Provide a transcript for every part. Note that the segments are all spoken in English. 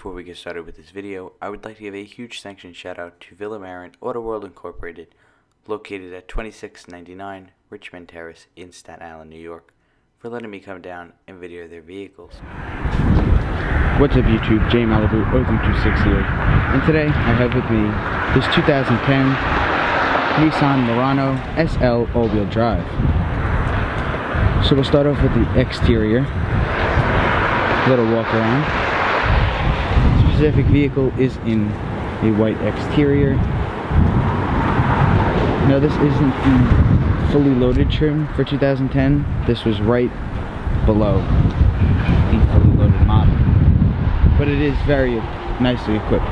Before we get started with this video, I would like to give a huge sanction shout out to VillaMarin Auto World Incorporated, located at 2699 Richmond Terrace in Staten Island, New York, for letting me come down and video their vehicles. What's up YouTube, J Malibu 03260 here, and today I have with me this 2010 Nissan Murano SL all-wheel drive. So we'll start off with the exterior, little walk around. This specific vehicle is in a white exterior. Now this isn't the fully loaded trim for 2010, this was right below the fully loaded model. But it is very nicely equipped.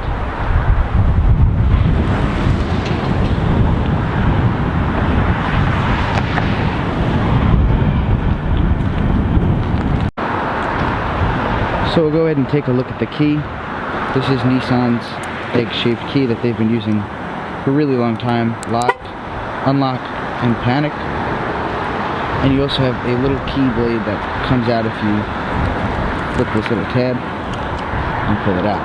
So we'll go ahead and take a look at the key. This is Nissan's egg-shaped key that they've been using for a really long time. Lock, unlock, and panic. And you also have a little key blade that comes out if you flip this little tab and pull it out.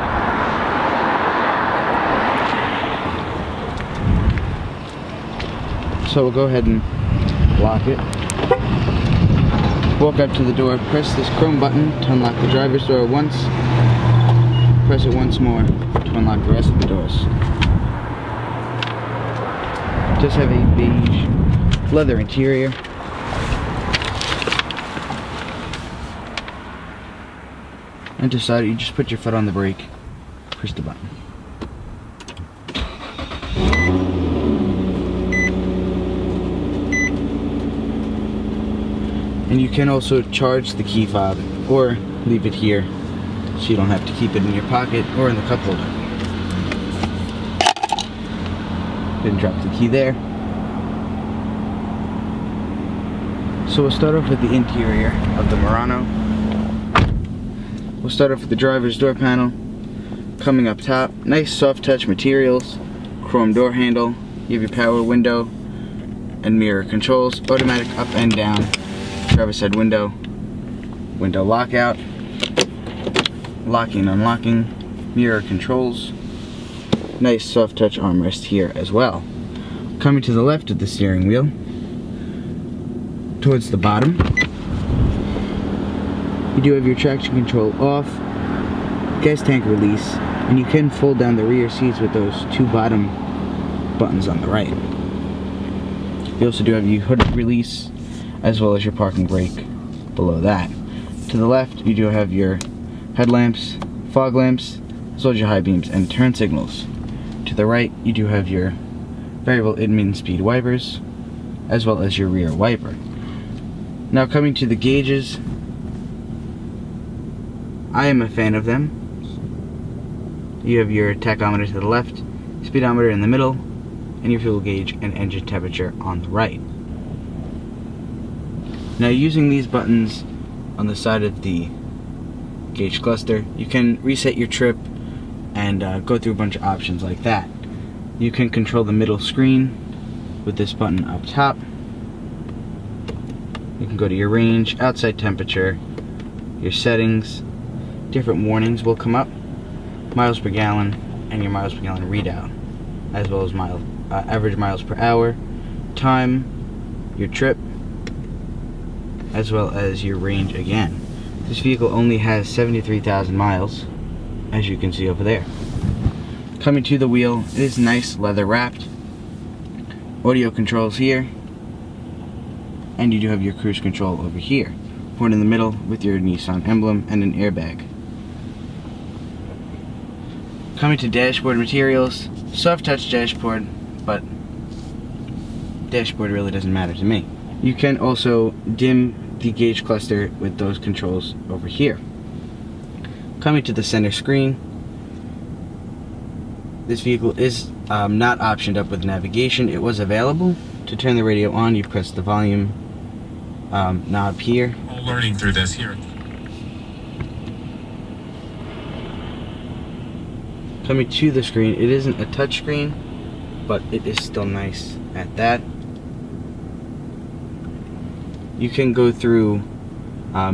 So we'll go ahead and lock it. Walk up to the door, press this chrome button to unlock the driver's door once, press it once more to unlock the rest of the doors. It does have a beige leather interior. And to start it, you just put your foot on the brake, push the button. And you can also charge the key fob or leave it here so you don't have to keep it in your pocket or in the cup holder. Then drop the key there. So we'll start off with the interior of the Murano. We'll start off with the driver's door panel. Coming up top, nice soft touch materials, chrome door handle, you have your power window and mirror controls, automatic up and down, driver's side window, window lockout, locking and unlocking, mirror controls, nice soft touch armrest here as well. Coming to the left of the steering wheel, towards the bottom, you do have your traction control off, gas tank release, and you can fold down the rear seats with those two bottom buttons on the right. You also do have your hood release as well as your parking brake below that. To the left you do have your headlamps, fog lamps, as well as your high beams and turn signals. To the right you do have your variable in-min speed wipers as well as your rear wiper. Now coming to the gauges, I am a fan of them. You have your tachometer to the left, speedometer in the middle, and your fuel gauge and engine temperature on the right. Now using these buttons on the side of the gauge cluster, you can reset your trip and go through a bunch of options like that. You can control the middle screen with this button up top. You can go to your range, outside temperature, your settings. Different warnings will come up, miles per gallon and your miles per gallon readout, as well as average miles per hour, time, your trip, as well as your range again. This vehicle only has 73,000 miles, as you can see over there. Coming to the wheel, it is nice leather wrapped, audio controls here, and you do have your cruise control over here, one in the middle with your Nissan emblem and an airbag. Coming to dashboard materials, soft touch dashboard, but dashboard really doesn't matter to me. You can also dim the gauge cluster with those controls over here. Coming to the center screen, this vehicle is not optioned up with navigation. It was available. To turn the radio on, you press the volume knob here. Learning through this here. Coming to the screen, it isn't a touch screen, but it is still nice at that. You can go through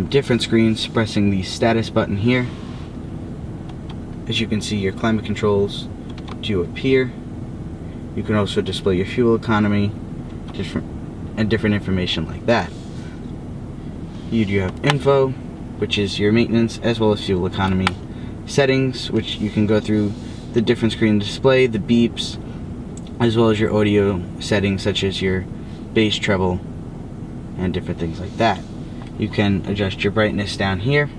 different screens pressing the status button here. As you can see, your climate controls do appear. You can also display your fuel economy, different information like that. You do have info, which is your maintenance, as well as fuel economy. Settings, which you can go through the different screen display, the beeps, as well as your audio settings, such as your bass, treble, and different things like that. You can adjust your brightness down here,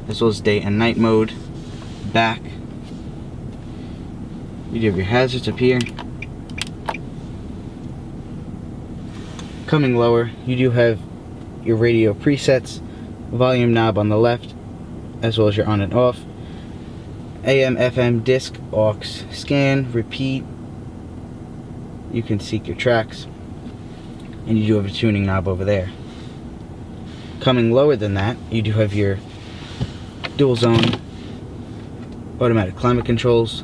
as well as day and night mode. Back, you do have your hazards up here. Coming lower, you do have your radio presets, volume knob on the left, as well as your on and off, AM, FM, disc, aux, scan, repeat. You can seek your tracks, and you do have a tuning knob over there. Coming lower than that, you do have your dual zone automatic climate controls.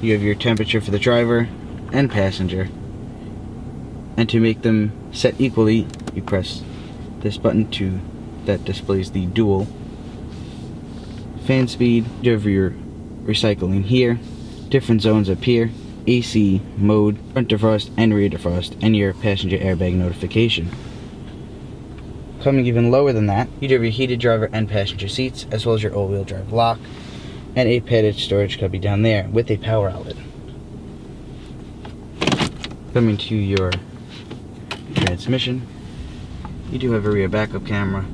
You have your temperature for the driver and passenger. And to make them set equally, you press this button that displays the dual. Fan speed, you have your recycling here, different zones up here, AC mode, front defrost and rear defrost, and your passenger airbag notification. Coming even lower than that, you do have your heated driver and passenger seats, as well as your all-wheel drive lock, and a padded storage cubby down there with a power outlet. Coming to your transmission, you do have a rear backup camera,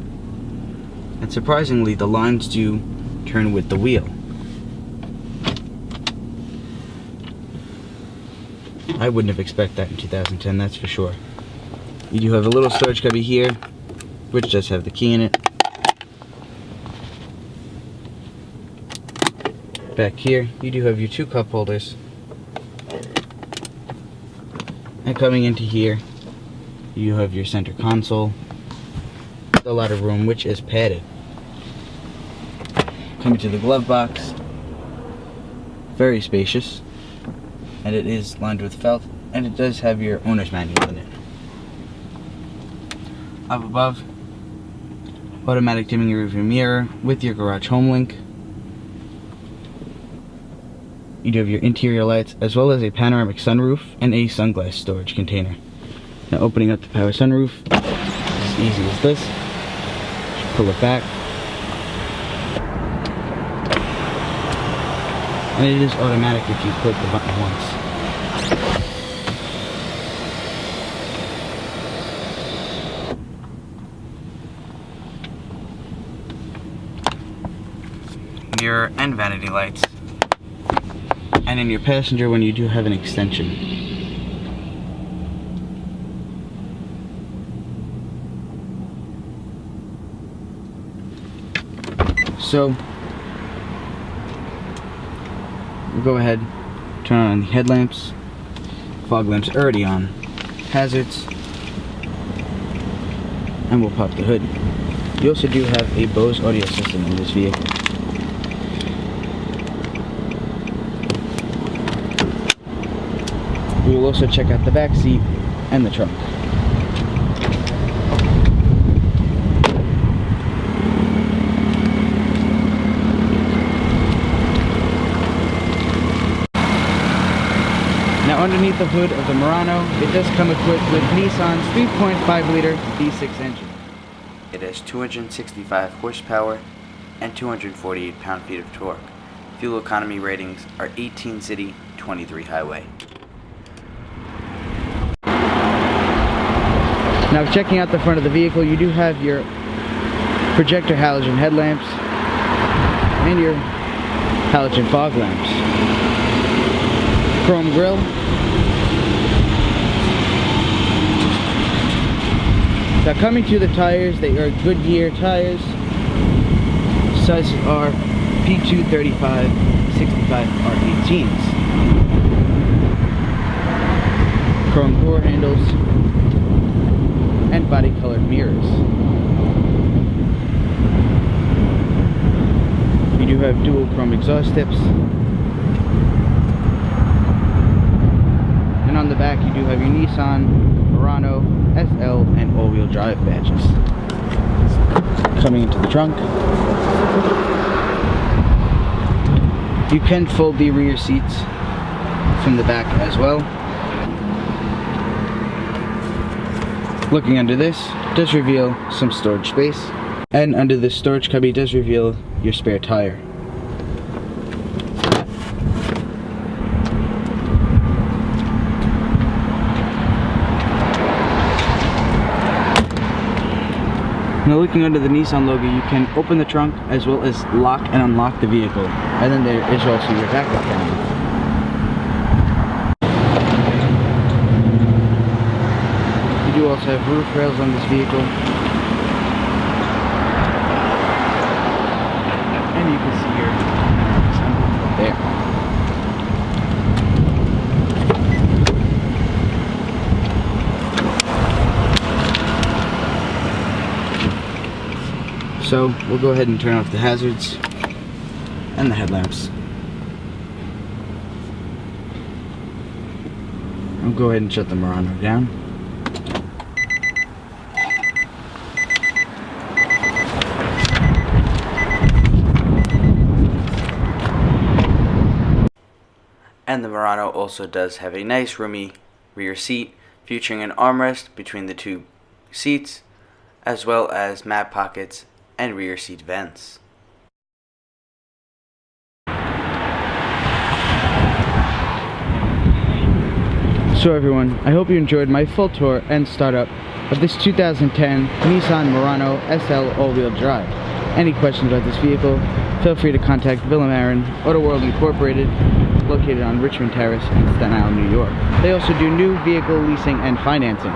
and surprisingly the lines do turn with the wheel. I wouldn't have expected that in 2010, that's for sure. You do have a little storage cubby here, which does have the key in it. Back here, you do have your two cup holders. And coming into here, you have your center console, a lot of room, which is padded. Coming to the glove box, very spacious, and it is lined with felt, and it does have your owner's manual in it. Up above, automatic dimming your rearview mirror with your garage home link. You do have your interior lights, as well as a panoramic sunroof and a sunglass storage container. Now opening up the power sunroof, as easy as this. Just pull it back. And it is automatic if you click the button once. Mirror and vanity lights. And in your passenger when you do have an extension. So, we'll go ahead, turn on the headlamps, fog lamps already on, hazards, and we'll pop the hood. You also do have a Bose audio system in this vehicle. We will also check out the back seat and the trunk. Now underneath the hood of the Murano, it does come equipped with Nissan's 3.5 liter V6 engine. It has 265 horsepower and 248 pound-feet of torque. Fuel economy ratings are 18 city, 23 highway. Now checking out the front of the vehicle, you do have your projector halogen headlamps and your halogen fog lamps. Chrome grille. Now coming to the tires, they are Goodyear tires. Sizes are P235 65 R18s. Chrome door handles and body colored mirrors. You do have dual chrome exhaust tips. And on the back you do have your Nissan, Murano, SL, and all-wheel drive badges. Coming into the trunk, You can fold the rear seats from the back as well. Looking under this does reveal some storage space, and under this storage cubby does reveal your spare tire. Now looking under the Nissan logo, you can open the trunk as well as lock and unlock the vehicle. And then there is also your backup camera. You do also have roof rails on this vehicle. And you can see your Nissan there. So we'll go ahead and turn off the hazards and the headlamps. I'll go ahead and shut the Murano down. And the Murano also does have a nice roomy rear seat featuring an armrest between the two seats, as well as mat pockets and rear seat vents. So everyone, I hope you enjoyed my full tour and startup of this 2010 Nissan Murano SL all-wheel drive. Any questions about this vehicle, feel free to contact VillaMarin Auto World Incorporated, located on Richmond Terrace in Staten Island, New York. They also do new vehicle leasing and financing.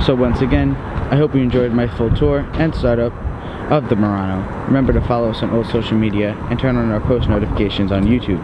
So once again, I hope you enjoyed my full tour and startup of the Murano. Remember to follow us on all social media and turn on our post notifications on YouTube.